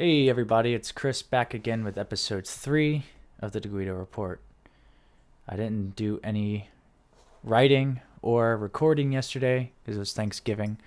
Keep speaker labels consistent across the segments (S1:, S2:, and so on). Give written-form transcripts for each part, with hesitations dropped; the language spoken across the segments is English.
S1: Hey everybody, it's Chris back again with episode 3 of the DeGuido Report. I didn't do any writing or recording yesterday because it was Thanksgiving.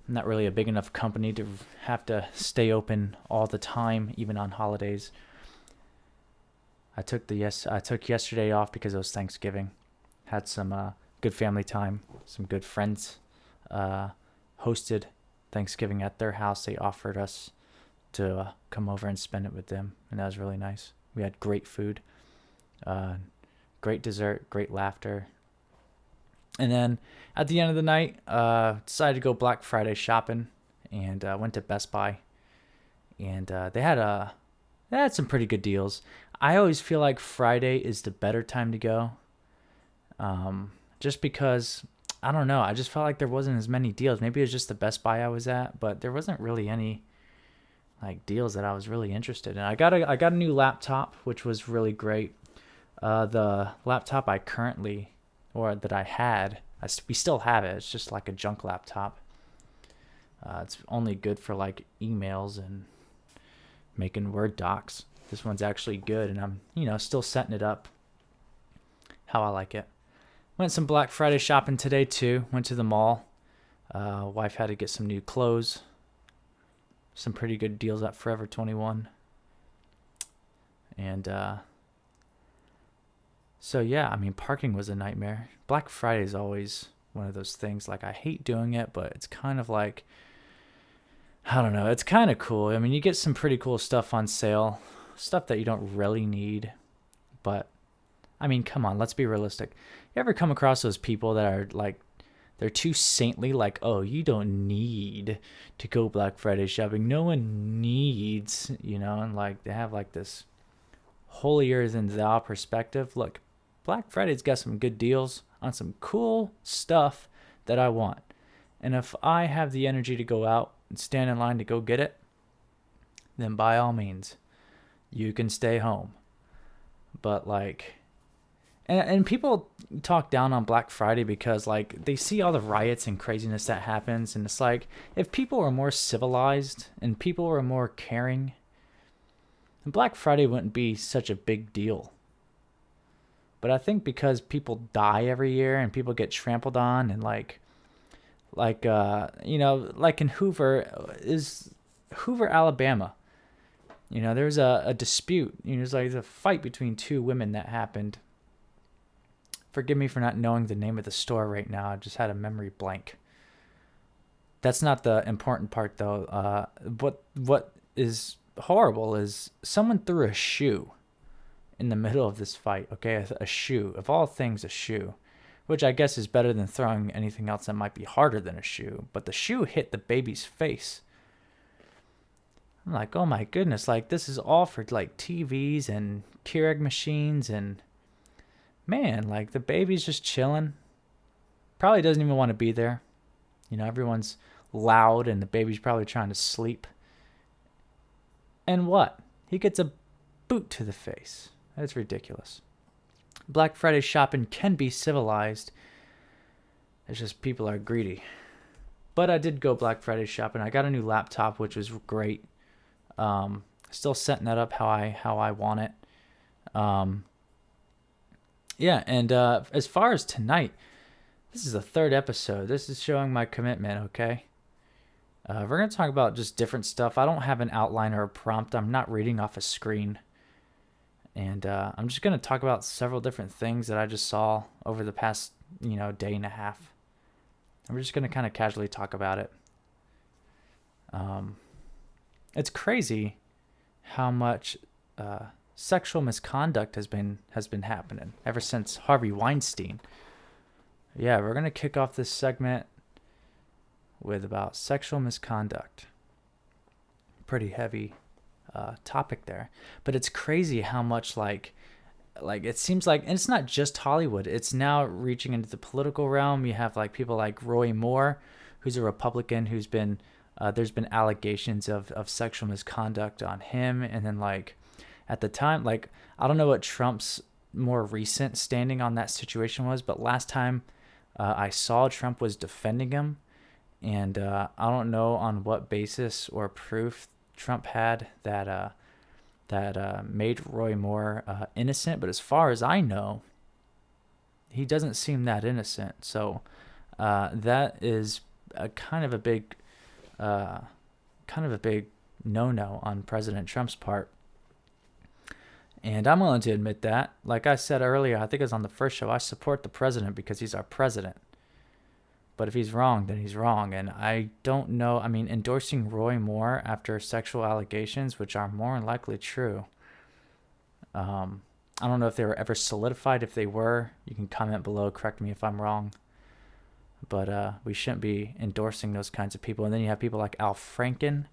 S1: I'm not really a big enough company to have to stay open all the time, even on holidays. I took yesterday off because it was Thanksgiving. Had some good family time, some good friends. Hosted Thanksgiving at their house. They offered us to come over and spend it with them, and that was really nice. We had great food, great dessert, great laughter. And then at the end of the night, decided to go Black Friday shopping, and went to Best Buy, and they had some pretty good deals. I always feel like Friday is the better time to go, just because I don't know. I just felt like there wasn't as many deals. Maybe it was just the Best Buy I was at, but there wasn't really any like deals that I was really interested in. I got a new laptop, which was really great. The laptop I currently, or that I had, we still have it. It's just like a junk laptop. It's only good for like emails and making Word docs. This one's actually good, and I'm still setting it up how I like it. Went some Black Friday shopping today too. Went to the mall. Wife had to get some new clothes. Some pretty good deals at Forever 21. And so yeah, I mean, parking was a nightmare. Black Friday is always one of those things. Like, I hate doing it, but it's kind of like, I don't know, it's kind of cool. I mean, you get some pretty cool stuff on sale, stuff that you don't really need. But I mean, come on, let's be realistic. You ever come across those people that are like, they're too saintly, like, oh, you don't need to go Black Friday shopping. No one needs, and like they have like this holier than thou perspective. Look, Black Friday's got some good deals on some cool stuff that I want. And if I have the energy to go out and stand in line to go get it, then by all means, you can stay home. But like, and people talk down on Black Friday because like they see all the riots and craziness that happens, and it's like, if people were more civilized and people were more caring, then Black Friday wouldn't be such a big deal. But I think because people die every year and people get trampled on, and like in Hoover, Alabama. There was a dispute. There's like a fight between two women that happened. Forgive me for not knowing the name of the store right now. I just had a memory blank. That's not the important part, though. What is horrible is someone threw a shoe in the middle of this fight. Okay, a shoe. Of all things, a shoe. Which I guess is better than throwing anything else that might be harder than a shoe. But the shoe hit the baby's face. I'm like, oh my goodness. Like, this is all for like TVs and Keurig machines, and man, like the baby's just chilling. Probably doesn't even want to be there. Everyone's loud and the baby's probably trying to sleep. And what? He gets a boot to the face. That's ridiculous. Black Friday shopping can be civilized. It's just people are greedy. But I did go Black Friday shopping. I got a new laptop, which was great. Still setting that up how I want it. Yeah, and as far as tonight, this is the third episode. This is showing my commitment, okay? We're going to talk about just different stuff. I don't have an outline or a prompt. I'm not reading off a screen. And I'm just going to talk about several different things that I just saw over the past, day and a half. And we're just going to kind of casually talk about it. It's crazy how much sexual misconduct has been happening ever since Harvey Weinstein. Yeah, we're going to kick off this segment with about sexual misconduct. Pretty heavy topic there. But it's crazy how much like it seems like, and it's not just Hollywood, it's now reaching into the political realm. You have like people like Roy Moore, who's a Republican, who's been there's been allegations of sexual misconduct on him. And then like at the time, like, I don't know what Trump's more recent standing on that situation was, but last time I saw, Trump was defending him. And I don't know on what basis or proof Trump had that made Roy Moore innocent. But as far as I know, he doesn't seem that innocent. So that is a kind of a big no-no on President Trump's part. And I'm willing to admit that. Like I said earlier, I think it was on the first show, I support the president because he's our president. But if he's wrong, then he's wrong. And I don't know. I mean, endorsing Roy Moore after sexual allegations, which are more than likely true. I don't know if they were ever solidified. If they were, you can comment below, correct me if I'm wrong. But we shouldn't be endorsing those kinds of people. And then you have people like Al Franken,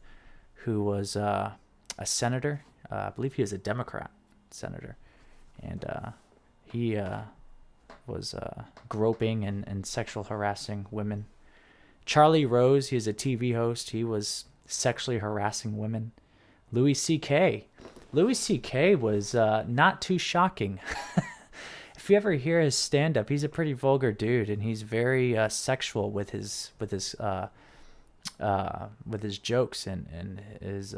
S1: who was a senator. I believe he was a Democrat senator. And he was groping and sexual harassing women. Charlie Rose, he was a TV host. He was sexually harassing women. Louis C.K. Louis C.K. was not too shocking. If you ever hear his stand-up, he's a pretty vulgar dude, and he's very sexual with his jokes and his.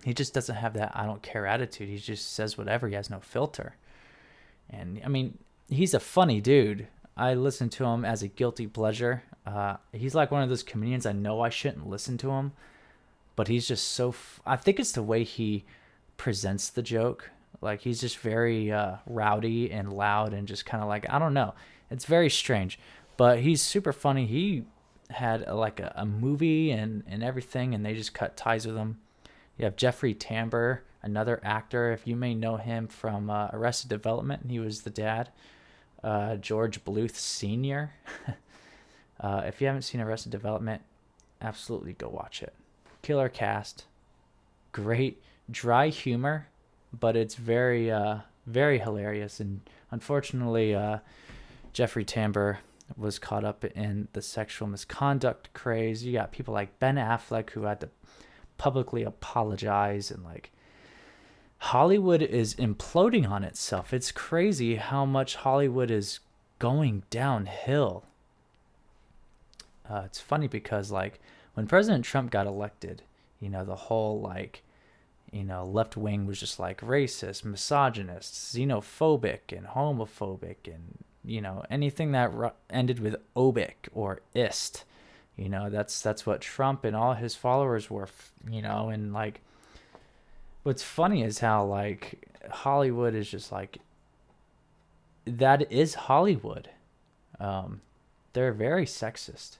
S1: He just doesn't have that I don't care attitude. He just says whatever. He has no filter. And I mean, he's a funny dude. I listen to him as a guilty pleasure. He's like one of those comedians I know I shouldn't listen to him, but he's just so. I think it's the way he presents the joke. Like, he's just very rowdy and loud and just kind of like, I don't know. It's very strange, but he's super funny. He had a movie and everything, and they just cut ties with him. You have Jeffrey Tambor, another actor. If you may know him from Arrested Development, he was the dad. George Bluth Sr. If you haven't seen Arrested Development, absolutely go watch it. Killer cast. Great dry humor, but it's very, very hilarious. And unfortunately, Jeffrey Tambor was caught up in the sexual misconduct craze. You got people like Ben Affleck who had to publicly apologize, and like Hollywood is imploding on itself. It's crazy how much Hollywood is going downhill. It's funny because like when President Trump got elected, the whole left wing was just like racist, misogynist, xenophobic, and homophobic, and anything that ended with obic or ist. That's what Trump and all his followers were, and like what's funny is how like Hollywood is just like, that is Hollywood. They're very sexist.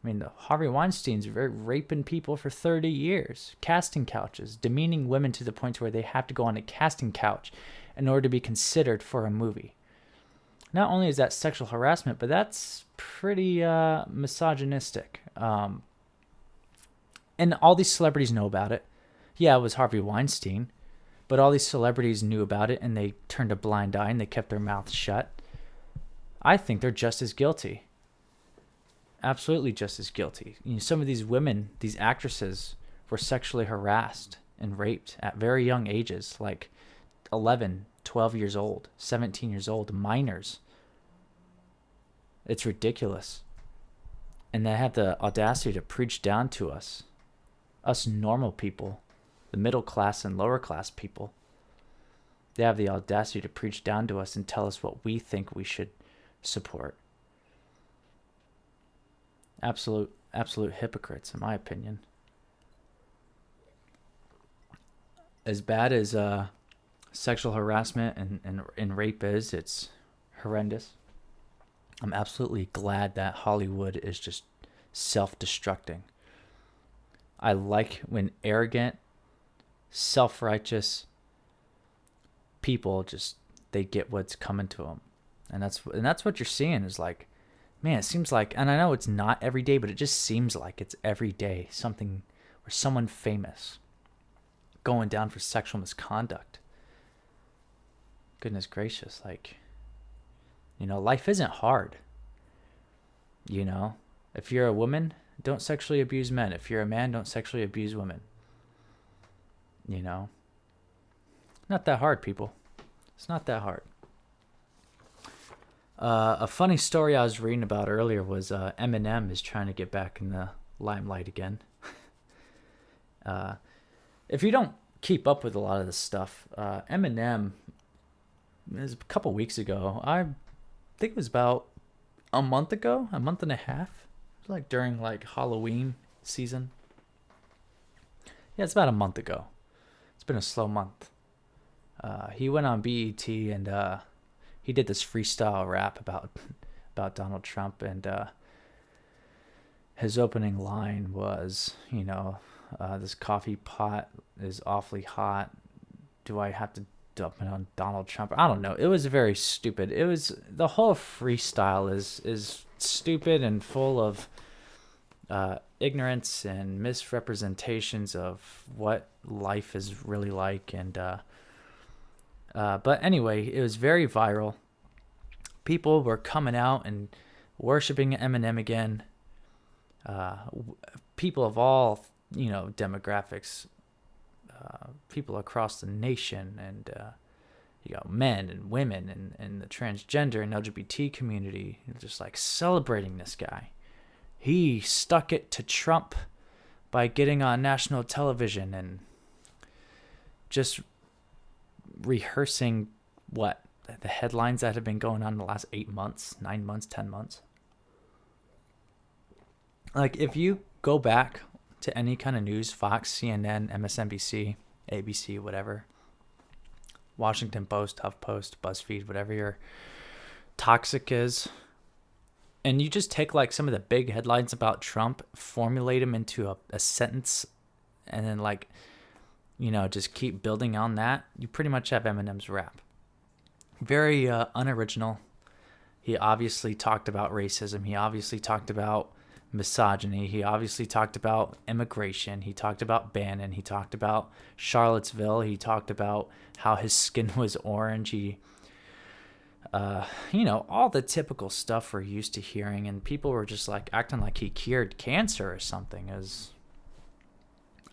S1: I mean, the Harvey Weinstein's raping people for 30 years, casting couches, demeaning women to the point where they have to go on a casting couch in order to be considered for a movie. Not only is that sexual harassment, but that's pretty misogynistic. And all these celebrities know about it. Yeah, it was Harvey Weinstein, but all these celebrities knew about it, and they turned a blind eye and they kept their mouths shut. I think they're just as guilty. Absolutely just as guilty. Some of these women, these actresses, were sexually harassed and raped at very young ages, like 11, 12 years old, 17 years old, minors. It's ridiculous. And they have the audacity to preach down to us normal people, the middle class and lower class people. They have the audacity to preach down to us and tell us what we think we should support. Absolute hypocrites, in my opinion. As bad as sexual harassment and rape is, it's horrendous. I'm absolutely glad that Hollywood is just self-destructing. I like when arrogant, self-righteous people they get what's coming to them, and that's what you're seeing is like, man, it seems like, and I know it's not every day, but it just seems like it's every day something or someone famous going down for sexual misconduct. Goodness gracious, like, life isn't hard. If you're a woman, don't sexually abuse men. If you're a man, don't sexually abuse women. Not that hard, people. It's not that hard. A funny story I was reading about earlier was Eminem is trying to get back in the limelight again. if you don't keep up with a lot of this stuff, Eminem, it was a couple weeks ago. I think it was about a month ago, a month and a half, like during like Halloween season. Yeah, it's about a month ago. It's been a slow month. He went on BET and he did this freestyle rap about Donald Trump, and his opening line was, this coffee pot is awfully hot. Do I have to dump it on Donald Trump? I don't know. It was very stupid. It was, the whole freestyle is stupid and full of ignorance and misrepresentations of what life is really like. And but anyway, it was very viral. People were coming out and worshiping Eminem again. People of all demographics, people across the nation, and men and women and the transgender and LGBT community, just like celebrating this guy. He stuck it to Trump by getting on national television and just rehearsing the headlines that have been going on in the last 8 months, 9 months, 10 months. Like, if you go back to any kind of news, Fox, CNN, MSNBC, ABC, whatever, Washington Post, HuffPost, BuzzFeed, whatever your toxic is, and you just take like some of the big headlines about Trump, formulate them into a sentence, and then just keep building on that, you pretty much have Eminem's rap. Very unoriginal. He obviously talked about racism. He obviously talked about misogyny. He obviously talked about immigration. He talked about Bannon. He talked about Charlottesville. He talked about how his skin was orange. He, all the typical stuff we're used to hearing, and people were just like acting like he cured cancer or something.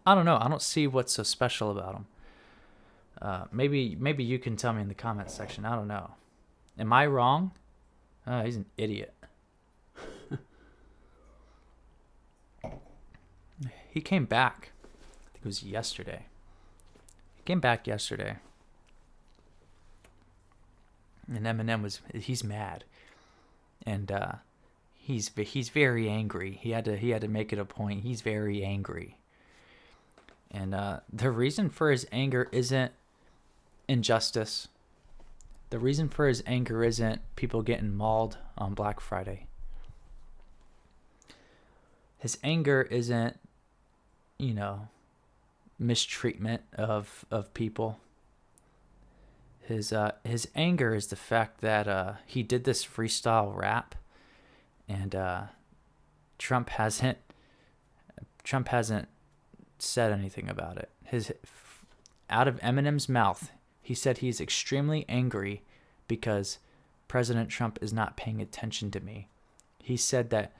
S1: I don't know. I don't see what's so special about him. Maybe you can tell me in the comments section. I don't know. Am I wrong? He's an idiot. He came back. I think it was yesterday. He came back yesterday. And Eminem he's mad. And he's very angry. He had to make it a point. He's very angry. And the reason for his anger isn't injustice. The reason for his anger isn't people getting mauled on Black Friday. His anger isn't, mistreatment of people. His anger is the fact that he did this freestyle rap, and Trump hasn't said anything about it. Out of Eminem's mouth, he said he's extremely angry because President Trump is not paying attention to me. He said that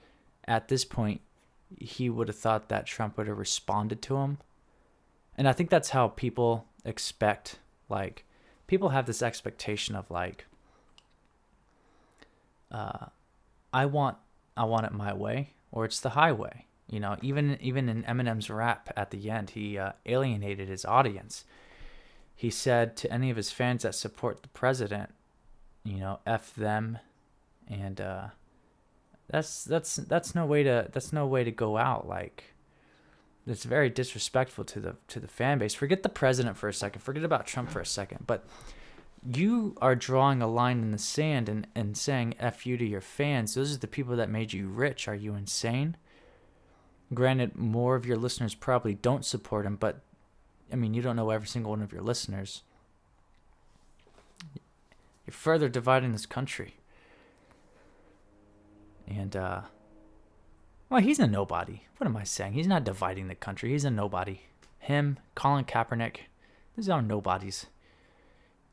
S1: at this point, he would have thought that Trump would have responded to him. And I think that's how people expect, people have this expectation of I want it my way, or it's the highway. Even in Eminem's rap at the end, he alienated his audience. He said to any of his fans that support the president, F them, and that's no way to go out. It's very disrespectful to the fan base. Forget the president for a second. Forget about Trump for a second. But you are drawing a line in the sand and saying F you to your fans. Those are the people that made you rich. Are you insane? Granted, more of your listeners probably don't support him, but you don't know every single one of your listeners. You're further dividing this country. And, he's a nobody. What am I saying? He's not dividing the country. He's a nobody. Him, Colin Kaepernick, these are nobodies.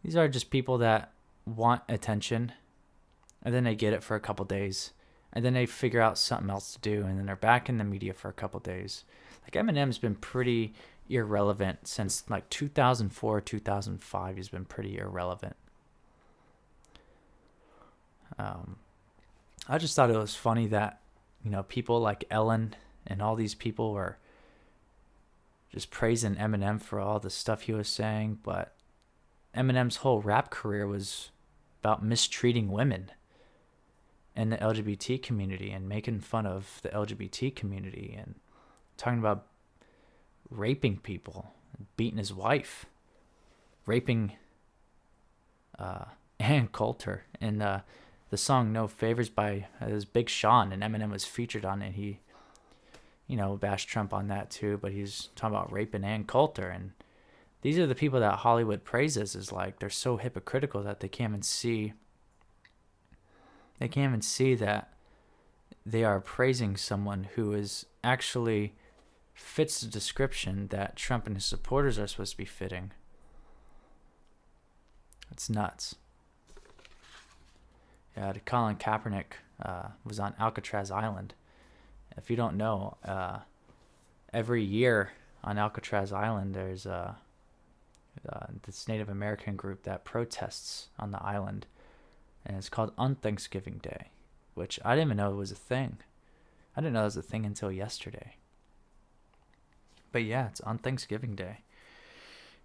S1: These are just people that want attention, and then they get it for a couple days, and then they figure out something else to do, and then they're back in the media for a couple days. Eminem's been pretty irrelevant since 2004, 2005. He's been pretty irrelevant. I just thought it was funny that, people like Ellen and all these people were just praising Eminem for all the stuff he was saying, but Eminem's whole rap career was about mistreating women and the LGBT community and making fun of the LGBT community and talking about raping people, beating his wife, raping Ann Coulter. And the song No Favors by Big Sean, and Eminem was featured on it. He, bashed Trump on that too, but he's talking about raping Ann Coulter. And these are the people that Hollywood praises, is like they're so hypocritical that they can't even see that they are praising someone who is actually fits the description that Trump and his supporters are supposed to be fitting. It's nuts. Yeah, Colin Kaepernick was on Alcatraz Island. If you don't know, every year on Alcatraz Island, there's this Native American group that protests on the island, and it's called On Thanksgiving Day, which I didn't even know was a thing. I didn't know it was a thing until yesterday. But yeah, it's on Thanksgiving Day.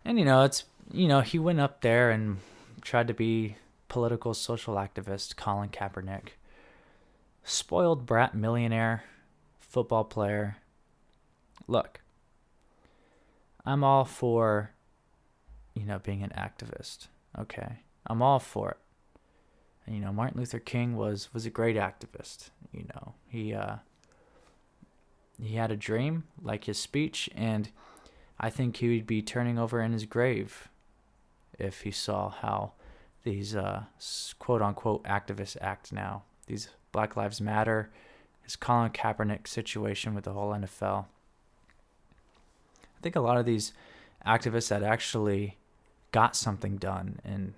S1: And he went up there and tried to be political social activist Colin Kaepernick. Spoiled brat millionaire, football player. Look, I'm all for, being an activist. Okay. I'm all for it. And, Martin Luther King was a great activist. He had a dream, like his speech, and I think he would be turning over in his grave if he saw how these quote-unquote activists act now. These Black Lives Matter, his Colin Kaepernick situation with the whole NFL. I think a lot of these activists that actually got something done and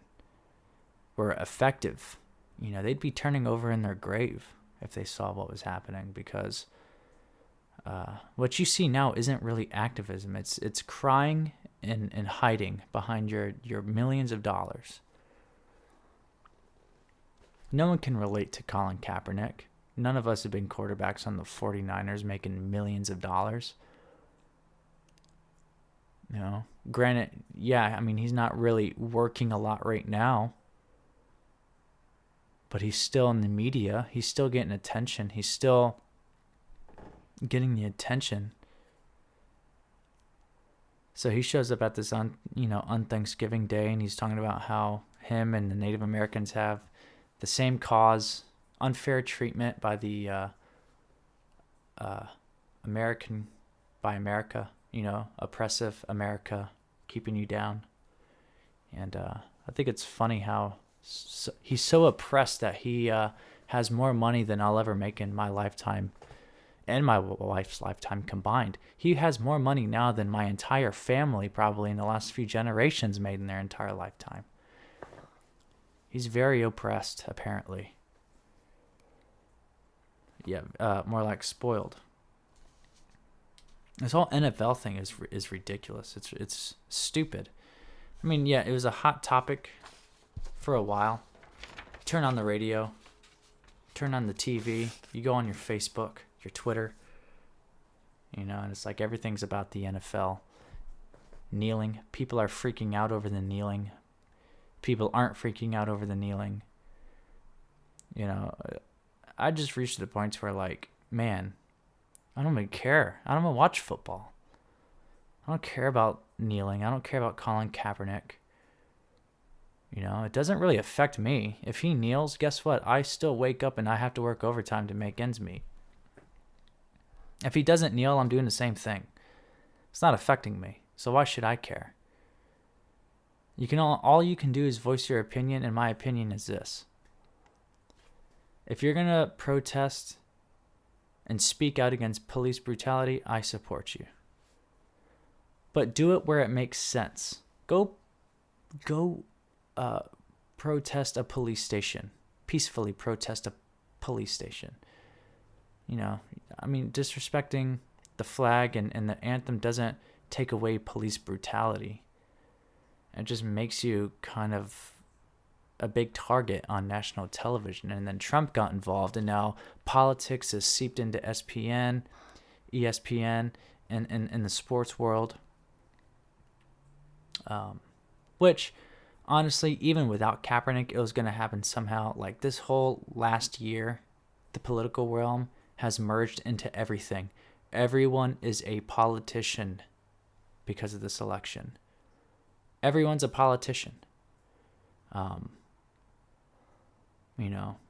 S1: were effective, they'd be turning over in their grave if they saw what was happening, because what you see now isn't really activism. It's crying and hiding behind your millions of dollars. No one can relate to Colin Kaepernick. None of us have been quarterbacks on the 49ers making millions of dollars. Granted, yeah, he's not really working a lot right now, but he's still in the media. He's still getting attention. He's still getting the attention. So he shows up at this on Thanksgiving Day, and he's talking about how him and the Native Americans have the same cause, unfair treatment by the America, oppressive America keeping you down. And I think it's funny how he's so oppressed that he has more money than I'll ever make in my lifetime and my wife's lifetime combined. He has more money now than my entire family probably in the last few generations made in their entire lifetime. He's very oppressed, apparently. Yeah, more like spoiled. This whole NFL thing is ridiculous. It's stupid. Yeah, it was a hot topic for a while. Turn on the radio, turn on the TV, you go on your Facebook, your Twitter, and it's like everything's about the NFL. Kneeling. People are freaking out over the kneeling. People aren't freaking out over the kneeling. I just reached to the point where, man, I don't even care. I don't even watch football. I don't care about kneeling. I don't care about Colin Kaepernick. It doesn't really affect me. If he kneels, guess what? I still wake up and I have to work overtime to make ends meet. If he doesn't kneel, I'm doing the same thing. It's not affecting me. So why should I care? All you can do is voice your opinion, and my opinion is this. If you're going to protest and speak out against police brutality, I support you. But do it where it makes sense. Go protest a police station. Peacefully protest a police station. Disrespecting the flag and the anthem doesn't take away police brutality. It just makes you kind of a big target on national television. And then Trump got involved, and now politics has seeped into ESPN, in the sports world. Which, honestly, even without Kaepernick, it was going to happen somehow. Like, this whole last year, the political realm has merged into everything. Everyone is a politician because of this election. Everyone's a politician.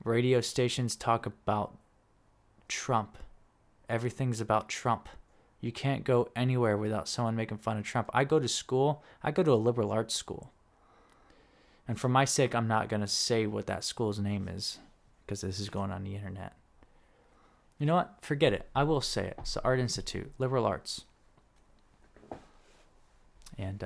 S1: Radio stations talk about Trump. Everything's about Trump. You can't go anywhere without someone making fun of Trump. I go to school. I go to a liberal arts school. And for my sake, I'm not going to say what that school's name is because this is going on the internet. You know what? Forget it. I will say it. It's the Art Institute, liberal arts. And,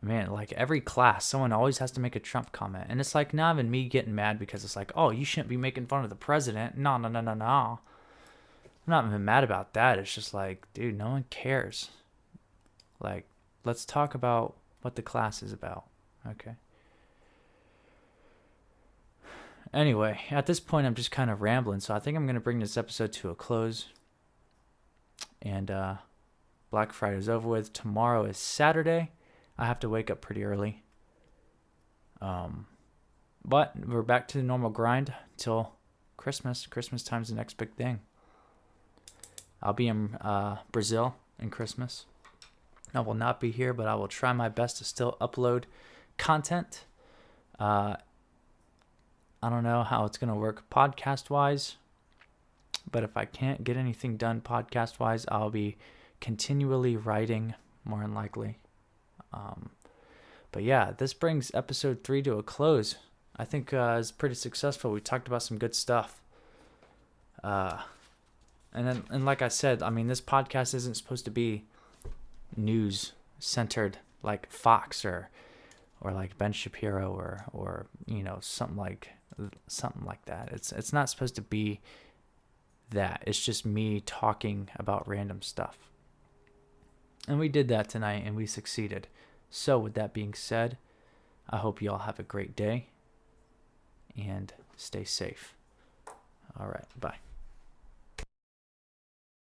S1: man, like every class, someone always has to make a Trump comment. And it's like not even me getting mad because it's like, oh, you shouldn't be making fun of the president. No. I'm not even mad about that. It's just like, dude, no one cares. Like, let's talk about what the class is about. Okay. Anyway, at this point, I'm just kind of rambling. So I think I'm going to bring this episode to a close. And Black Friday's over with. Tomorrow is Saturday. I have to wake up pretty early. But we're back to the normal grind till Christmas. Christmas time's the next big thing. I'll be in Brazil in Christmas. I will not be here, but I will try my best to still upload content. I don't know how it's going to work podcast-wise, but if I can't get anything done podcast-wise, I'll be continually writing, more than likely. But yeah, this brings episode 3 to a close. I think it's pretty successful. We talked about some good stuff. And like I said, I mean, this podcast isn't supposed to be news centered like Fox or like Ben Shapiro or something like that. It's not supposed to be that. It's just me talking about random stuff. And we did that tonight and we succeeded. So with that being said, I hope you all have a great day and stay safe. All right, bye.